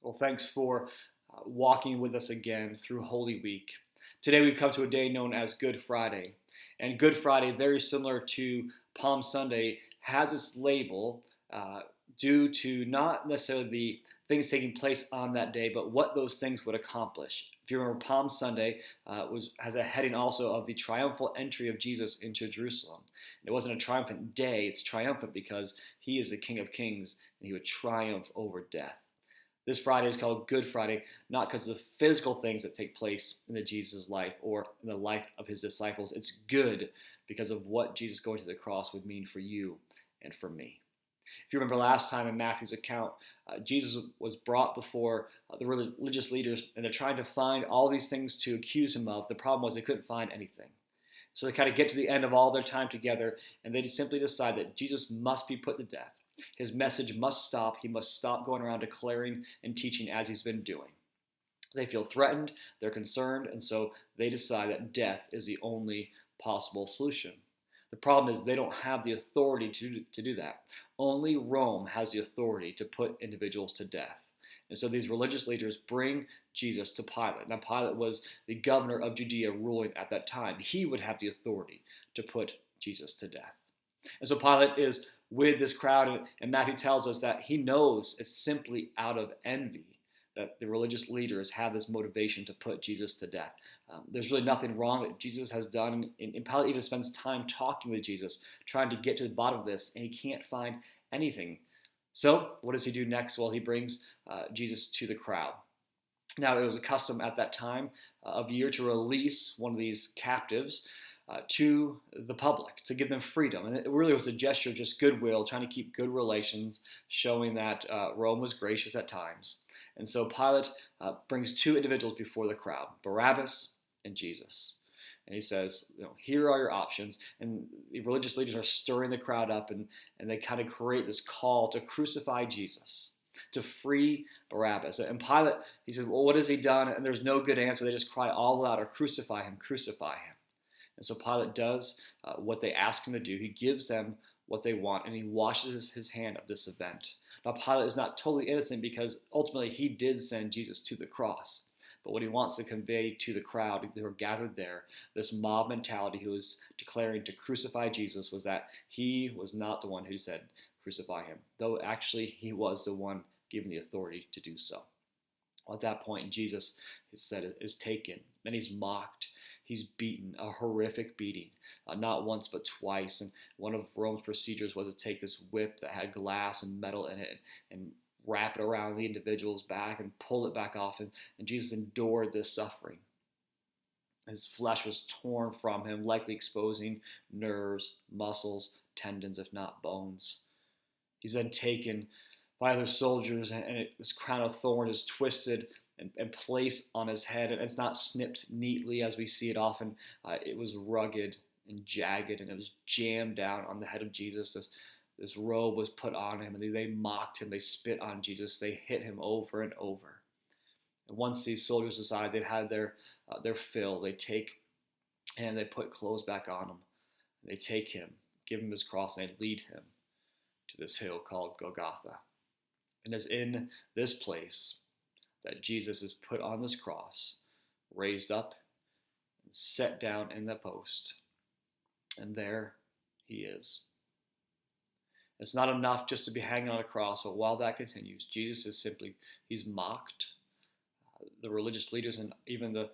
Well, thanks for walking with us again through Holy Week. Today we've come to a day known as Good Friday. And Good Friday, very similar to Palm Sunday, has its label due to not necessarily the things taking place on that day, but what those things would accomplish. If you remember, Palm Sunday has a heading also of the triumphal entry of Jesus into Jerusalem. And it wasn't a triumphant day, it's triumphant because he is the King of Kings and he would triumph over death. This Friday is called Good Friday, not because of the physical things that take place in the Jesus' life or in the life of his disciples. It's good because of what Jesus going to the cross would mean for you and for me. If you remember last time in Matthew's account, Jesus was brought before the religious leaders, and they're trying to find all these things to accuse him of. The problem was they couldn't find anything. So they kind of get to the end of all their time together, and they simply decide that Jesus must be put to death. His message must stop. He must stop going around declaring and teaching as he's been doing. They feel threatened, they're concerned, and so they decide that death is the only possible solution. The problem is they don't have the authority to do that. Only Rome has the authority to put individuals to death. And so these religious leaders bring Jesus to Pilate. Now, Pilate was the governor of Judea ruling at that time. He would have the authority to put Jesus to death. And so Pilate is with this crowd, and Matthew tells us that he knows it's simply out of envy that the religious leaders have this motivation to put Jesus to death. There's really nothing wrong that Jesus has done, and Pilate even spends time talking with Jesus, trying to get to the bottom of this, and he can't find anything. So, what does he do next? Well, he brings Jesus to the crowd. Now, it was a custom at that time of year to release one of these captives to the public, to give them freedom. And it really was a gesture of just goodwill, trying to keep good relations, showing that Rome was gracious at times. And so Pilate brings two individuals before the crowd, Barabbas and Jesus. And he says, here are your options. And the religious leaders are stirring the crowd up, and they kind of create this call to crucify Jesus, to free Barabbas. And Pilate, he says, well, what has he done? And there's no good answer. They just cry all louder, crucify him, crucify him. And so Pilate does what they ask him to do. He gives them what they want, and he washes his hand of this event. Now, Pilate is not totally innocent because ultimately he did send Jesus to the cross. But what he wants to convey to the crowd who are gathered there, this mob mentality who was declaring to crucify Jesus, was that he was not the one who said, crucify him, though actually he was the one given the authority to do so. Well, at that point, Jesus is taken, and he's mocked. He's beaten, a horrific beating, not once but twice. And one of Rome's procedures was to take this whip that had glass and metal in it and wrap it around the individual's back and pull it back off. And Jesus endured this suffering. His flesh was torn from him, likely exposing nerves, muscles, tendons, if not bones. He's then taken by other soldiers, and this crown of thorns is twisted and placed on his head, and it's not snipped neatly as we see it often. It was rugged and jagged, and it was jammed down on the head of Jesus. This robe was put on him, and they mocked him. They spit on Jesus. They hit him over and over. And once these soldiers decide they've had their fill, they take and they put clothes back on him. They take him, give him his cross, and they lead him to this hill called Golgotha. And it's in this place that Jesus is put on this cross, raised up, and set down in the post. And there he is. It's not enough just to be hanging on a cross, but while that continues, Jesus is he's mocked. The religious leaders and even the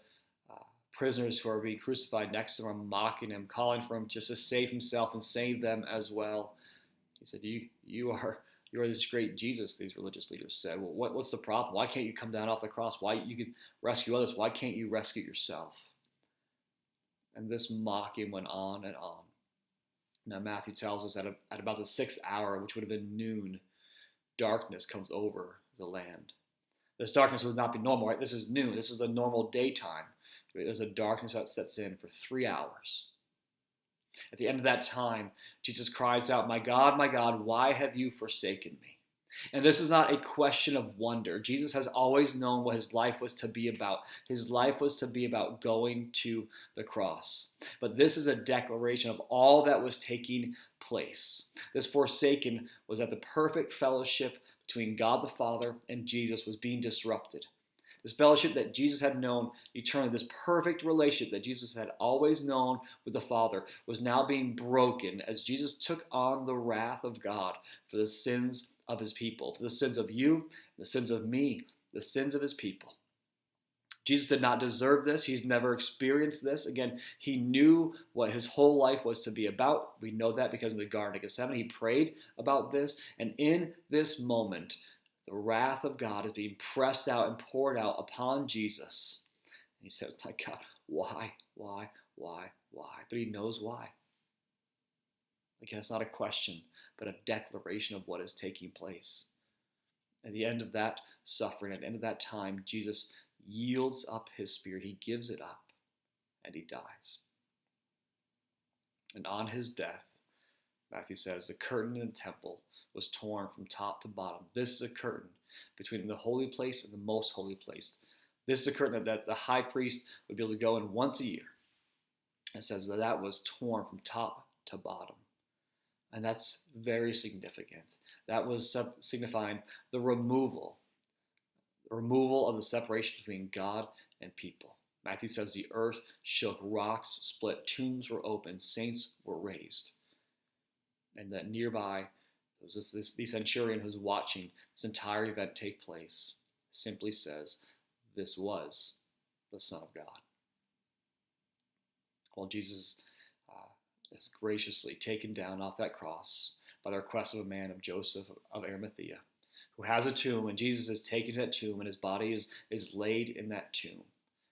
prisoners who are being crucified next to him are mocking him, calling for him just to save himself and save them as well. He said, you are this great Jesus, these religious leaders said. Well, what's the problem? Why can't you come down off the cross? Why you can rescue others? Why can't you rescue yourself? And this mocking went on and on. Now Matthew tells us that at about the 6th hour, which would have been noon, darkness comes over the land. This darkness would not be normal, right? This is noon. This is the normal daytime. There's a darkness that sets in for 3 hours. At the end of that time, Jesus cries out, my God, why have you forsaken me? And this is not a question of wonder. Jesus has always known what his life was to be about. His life was to be about going to the cross. But this is a declaration of all that was taking place. This forsaken was at the perfect fellowship between God the Father and Jesus was being disrupted. This fellowship that Jesus had known eternally, this perfect relationship that Jesus had always known with the Father, was now being broken as Jesus took on the wrath of God for the sins of his people, for the sins of you, the sins of me, the sins of his people. Jesus did not deserve this. He's never experienced this. Again, he knew what his whole life was to be about. We know that because in the Garden of Gethsemane, he prayed about this. And in this moment, the wrath of God is being pressed out and poured out upon Jesus. And he said, my God, why? But he knows why. Again, it's not a question, but a declaration of what is taking place. At the end of that suffering, at the end of that time, Jesus yields up his spirit. He gives it up, and he dies. And on his death, Matthew says, the curtain in the temple was torn from top to bottom. This is a curtain between the holy place and the most holy place. This is a curtain that the high priest would be able to go in once a year. It says that was torn from top to bottom. And that's very significant. That was signifying the removal of the separation between God and people. Matthew says the earth shook, rocks split, tombs were opened, saints were raised. And that nearby, there was the centurion who's watching this entire event take place, simply says, this was the Son of God. Well, Jesus is graciously taken down off that cross by the request of a man of Joseph of Arimathea, who has a tomb, and Jesus is taken to that tomb, and his body is laid in that tomb,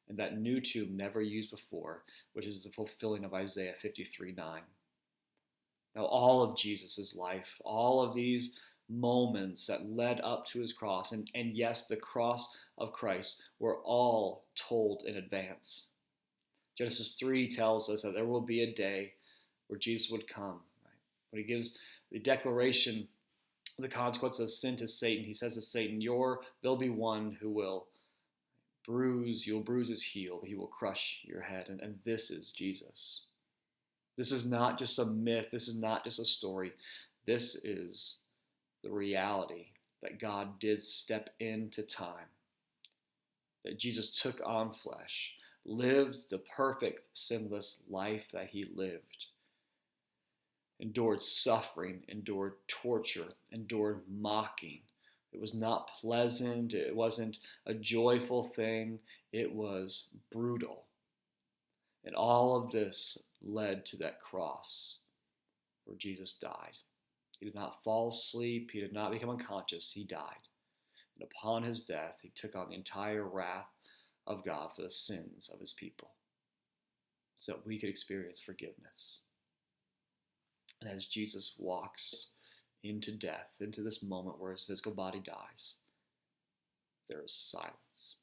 and that new tomb never used before, which is the fulfilling of Isaiah 53:9. Now, all of Jesus' life, all of these moments that led up to his cross, and yes, the cross of Christ, were all told in advance. Genesis 3 tells us that there will be a day where Jesus would come. Right? When he gives the declaration of the consequence of sin to Satan, he says to Satan, there'll be one who will you'll bruise his heel, but he will crush your head. And this is Jesus. This is not just a myth. This is not just a story. This is the reality that God did step into time, that Jesus took on flesh, lived the perfect, sinless life that he lived, endured suffering, endured torture, endured mocking. It was not pleasant. It wasn't a joyful thing. It was brutal. And all of this led to that cross where Jesus died. He did not fall asleep. He did not become unconscious. He died. And upon his death, he took on the entire wrath of God for the sins of his people, so that we could experience forgiveness. And as Jesus walks into death, into this moment where his physical body dies, there is silence.